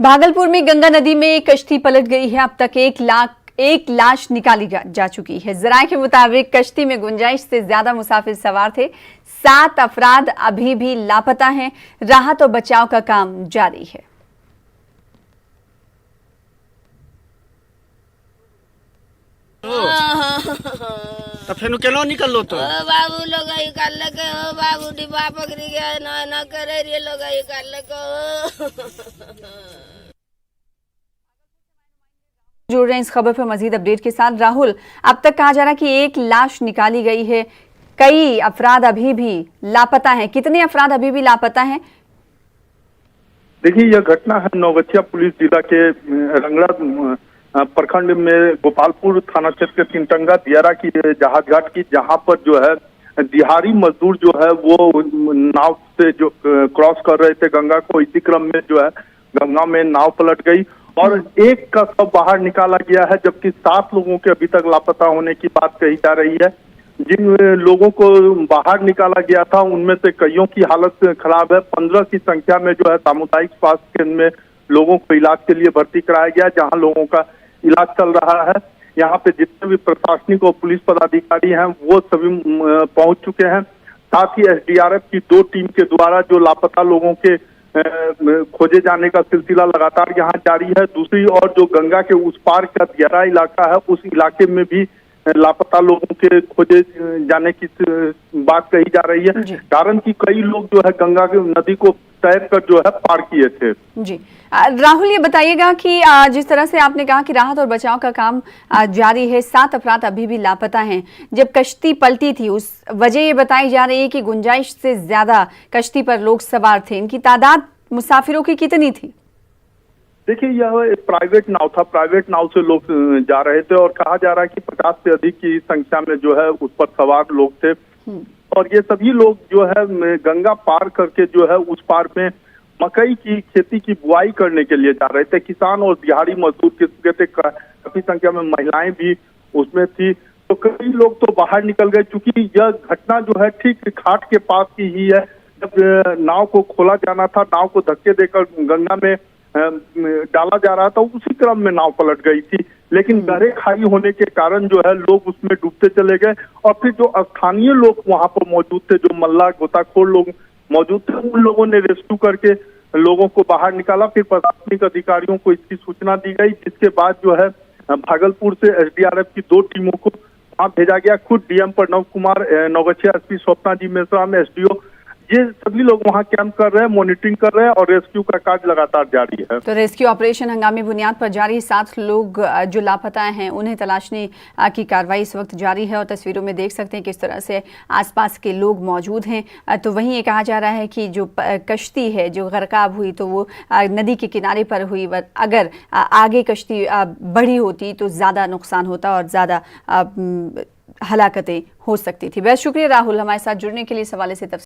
भागलपुर में गंगा नदी में कश्ती पलट गई है। अब तक एक लाश निकाली जा चुकी है। जराये के मुताबिक कश्ती में गुंजाइश से ज्यादा मुसाफिर सवार थे। 7 अफराद अभी भी लापता हैं। राहत और बचाव का काम जारी है। तो फिर केनो निकल लो तो बाबू लोग निकाल के हो बाबू डिब्बा पकड़ी गए ना करे रे लोग निकाल के जुड़ रहे हैं इस खबर पर मजीद अपडेट के साथ। राहुल, अब तक कहा जा रहा है कि एक लाश निकाली गई है, कई अफराद अभी भी लापता हैं। कितने अफराद अभी भी लापता हैं? देखिए, यह घटना है नौगछिया पुलिस जिला के रंगड़ा प्रखंड में गोपालपुर थाना क्षेत्र के सिंटंगा दियारा की जहाज घाट की, जहां पर जो है दिहाड़ी मजदूर जो है वो नाव से जो क्रॉस कर रहे थे गंगा को, इसी क्रम में जो है गंगा में नाव पलट गई और एक का शव बाहर निकाला गया है, जबकि 7 लोगों के अभी तक लापता होने की बात कही जा रही है। जिन लोगों को बाहर निकाला गया था उनमें से कईयों की हालत खराब है। 15 की संख्या में जो है सामुदायिक स्वास्थ्य केंद्र में लोगों को इलाज के लिए भर्ती कराया गया, जहां लोगों का इलाज चल रहा है। यहाँ पे जितने भी प्रशासनिक और पुलिस पदाधिकारी हैं वो सभी पहुंच चुके हैं। साथ ही एसडीआरएफ की 2 टीम के द्वारा जो लापता लोगों के खोजे जाने का सिलसिला लगातार यहाँ जारी है। दूसरी ओर जो गंगा के उस पार का दियारा इलाका है, उस इलाके में भी लापता लोगों के खोजे जाने की बात कही जा रही है, कारण कि कई लोग जो है गंगा की नदी को तैर कर जो है पार किए थे। जी राहुल, ये बताइएगा कि जिस तरह से आपने कहा कि राहत और बचाव का काम जारी है, 7 अफराद अभी भी लापता हैं। जब कश्ती पलटी थी उस वजह ये बताई जा रही है कि गुंजाइश से ज्यादा कश्ती पर लोग सवार थे। इनकी तादाद मुसाफिरों की कितनी थी? देखिए, यह एक प्राइवेट नाव था, प्राइवेट नाव से लोग जा रहे थे और कहा जा रहा है कि 50 से अधिक की संख्या में जो है उस पर सवार लोग थे और ये सभी लोग जो है गंगा पार करके जो है उस पार में मकई की खेती की बुआई करने के लिए जा रहे थे। किसान और दिहाड़ी मजदूर किस्म के थे, काफी संख्या में महिलाएं भी उसमें थी। तो कई लोग तो बाहर निकल गए, चूंकि यह घटना जो है ठीक घाट के पास की ही है। जब नाव को खोला जाना था, नाव को धक्के देकर गंगा में डाला जा रहा था, उसी क्रम में नाव पलट गई थी। लेकिन गहरे खाई होने के कारण जो है लोग उसमें डूबते चले गए और फिर जो स्थानीय लोग वहां पर मौजूद थे, जो मल्ला गोताखोर लोग मौजूद थे, उन लोगों ने रेस्क्यू करके लोगों को बाहर निकाला। फिर प्रशासनिक अधिकारियों को इसकी सूचना दी गई, जिसके बाद जो है भागलपुर से एसडीआरएफ की 2 टीमों को वहां भेजा गया। खुद डीएम प्रणव कुमार, नौगछिया एसपी स्वप्ना जी मिश्रा, एसडीओ, ये सभी लोग वहां कैंप कर रहे हैं, मॉनिटरिंग कर रहे हैं और रेस्क्यू का कार्य लगातार जारी है। तो रेस्क्यू ऑपरेशन हंगामी बुनियाद पर जारी। 7 लोग जो लापता हैं उन्हें तलाशने की कार्रवाई इस वक्त जारी है और तस्वीरों में देख सकते हैं किस तरह से आसपास के लोग मौजूद हैं। तो वहीं ये कहा जा रहा है कि जो कश्ती है जो गर्काब हुई तो वो नदी के किनारे पर हुई। अगर आगे कश्ती बढ़ी होती तो ज़्यादा नुकसान होता और ज़्यादा हलाकतें हो सकती थी। बहुत शुक्रिया राहुल, हमारे साथ जुड़ने के लिए, इस हवाले से तफसील